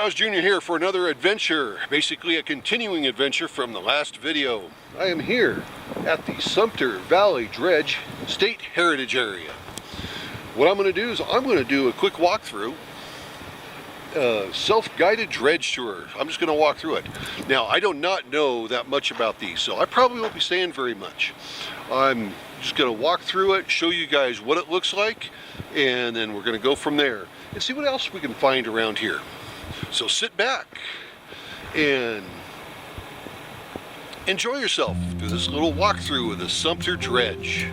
Jaws Jr. here for another adventure, basically a continuing adventure from the last video. I am here at the Sumpter Valley Dredge State Heritage Area. What I'm going to do is I'm going to do a quick walkthrough, self-guided dredge tour. I'm just going to walk through it. Now, I do not know that much about these, so I probably won't be saying very much. I'm just going to walk through it, show you guys what it looks like, and then we're going to go from there and see what else we can find around here. So sit back and enjoy yourself through this little walkthrough of the Sumpter Dredge.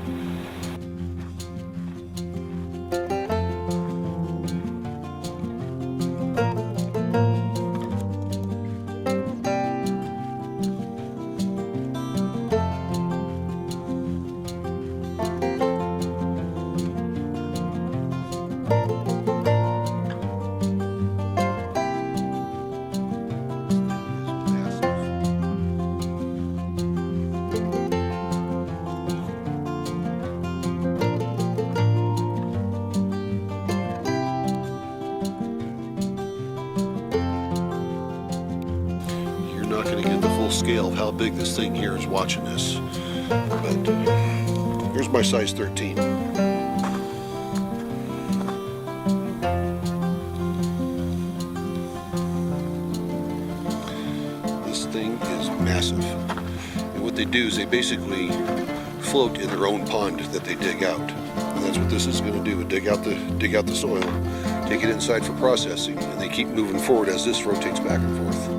Not going to get the full scale of how big this thing here is watching this, but here's my size 13. This thing is massive, and what they do is they basically float in their own pond that they dig out, and that's what this is going to do: dig out the soil, take it inside for processing, and they keep moving forward as this rotates back and forth.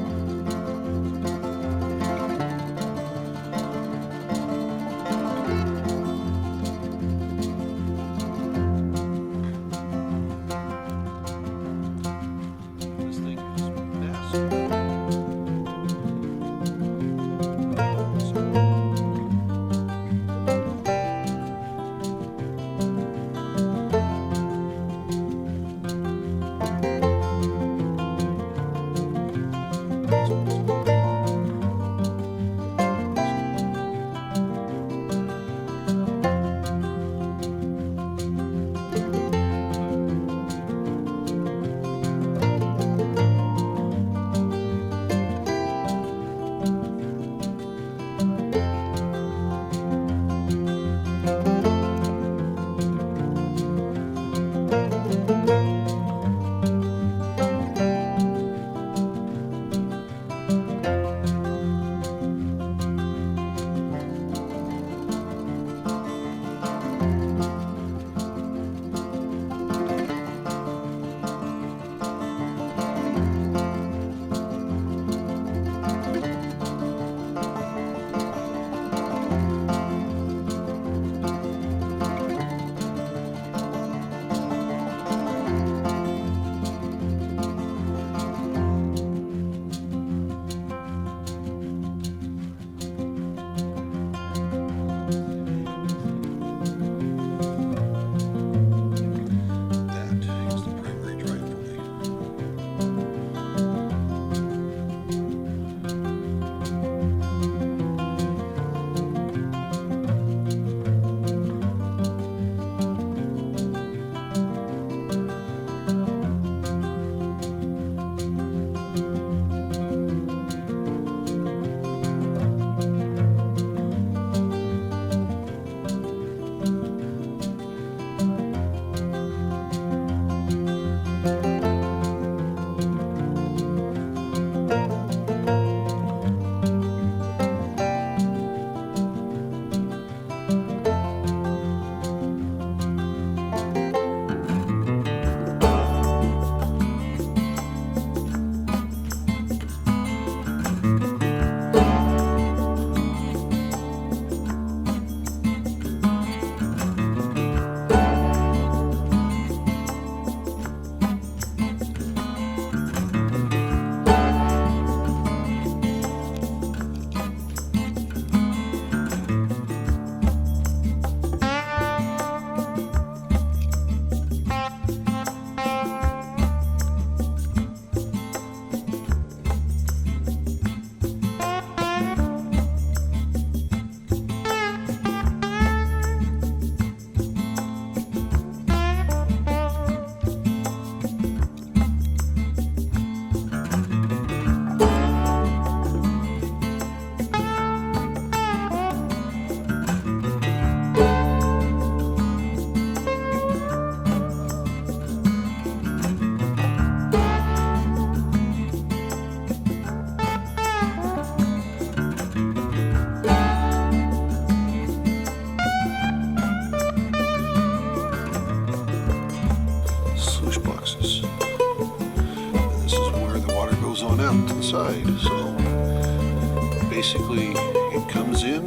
comes in,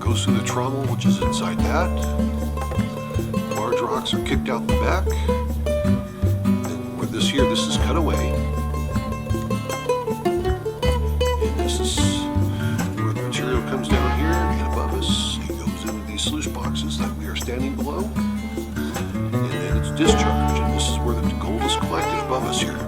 goes through the trommel, which is inside that. Large rocks are kicked out the back. And with this here, this is cut away. And this is where the material comes down here and above us. It goes into these sluice boxes that we are standing below. And then it's discharged. And this is where the gold is collected above us here.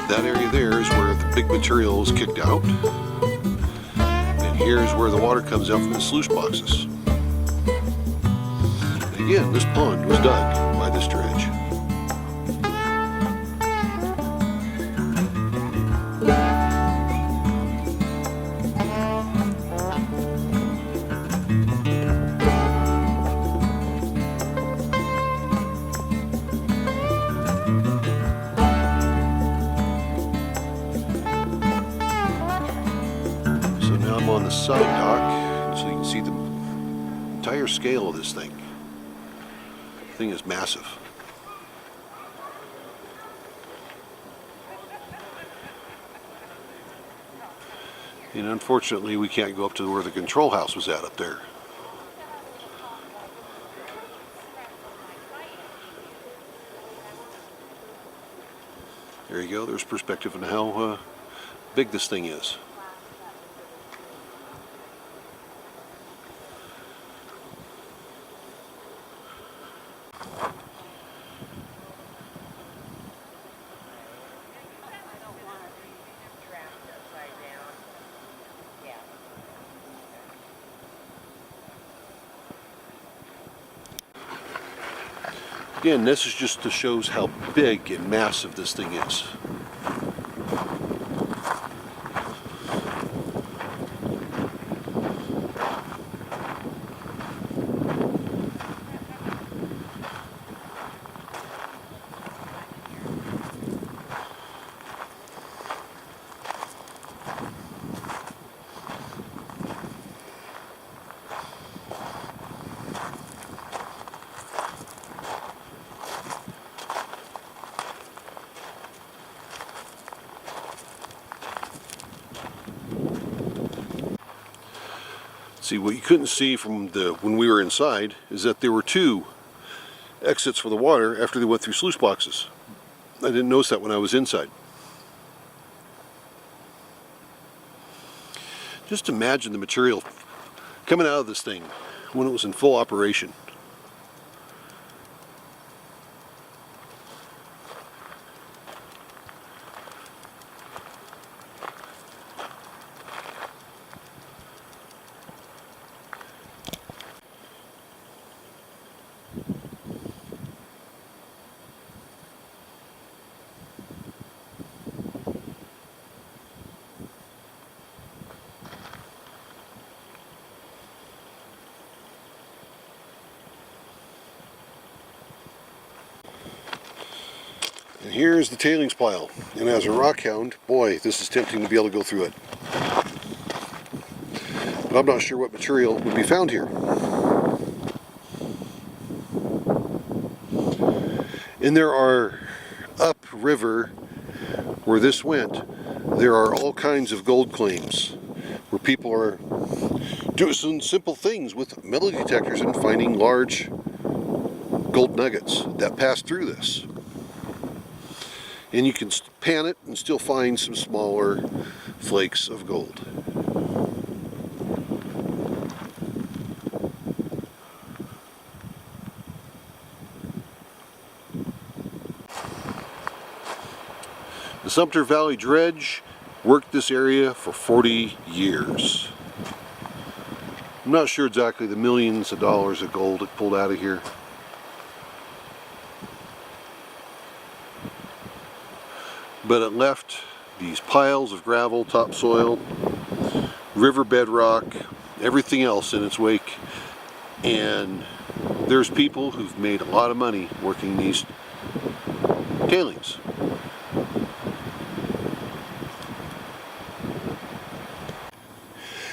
That area there is where the big material is kicked out. And here's where the water comes out from the sluice boxes. And again, this pond was dug by this dredge. I'm on the side dock, so you can see the entire scale of this thing. The thing is massive. And unfortunately, we can't go up to where the control house was at up there. There you go, there's perspective on how big this thing is. Again, this is just to show how big and massive this thing is. See, what you couldn't see from when we were inside is that there were two exits for the water after they went through sluice boxes. I didn't notice that when I was inside. Just imagine the material coming out of this thing when it was in full operation. And here's the tailings pile. And as a rock hound, boy, this is tempting to be able to go through it. But I'm not sure what material would be found here. And there are upriver where this went, there are all kinds of gold claims where people are doing some simple things with metal detectors and finding large gold nuggets that pass through this. And you can pan it and still find some smaller flakes of gold. The Sumpter Valley Dredge worked this area for 40 years. I'm not sure exactly the millions of dollars of gold it pulled out of here. But it left these piles of gravel, topsoil, river bedrock, everything else in its wake. And there's people who've made a lot of money working these tailings.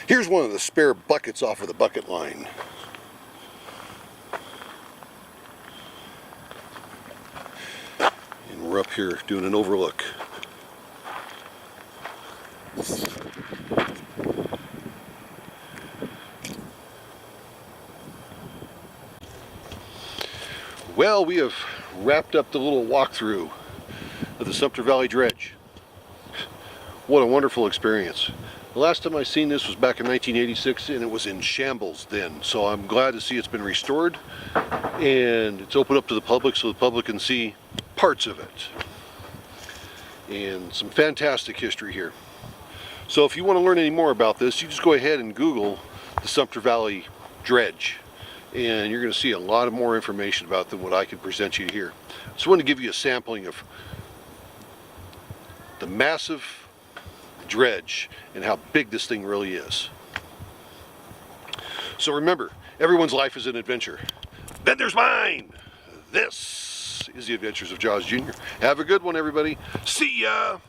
Here's one of the spare buckets off of the bucket line. And we're up here doing an overlook. Well, we have wrapped up the little walkthrough of the Sumpter Valley Dredge. What a wonderful experience. The last time I seen this was back in 1986, and it was in shambles then. So I'm glad to see it's been restored and it's opened up to the public so the public can see parts of it. And some fantastic history here. So if you want to learn any more about this, you just go ahead and Google the Sumpter Valley Dredge, and you're going to see a lot of more information about than what I can present you here. Just want to give you a sampling of the massive dredge and how big this thing really is. So remember, everyone's life is an adventure. Then there's mine. This is the Adventures of Jaws Jr. Have a good one, everybody. See ya!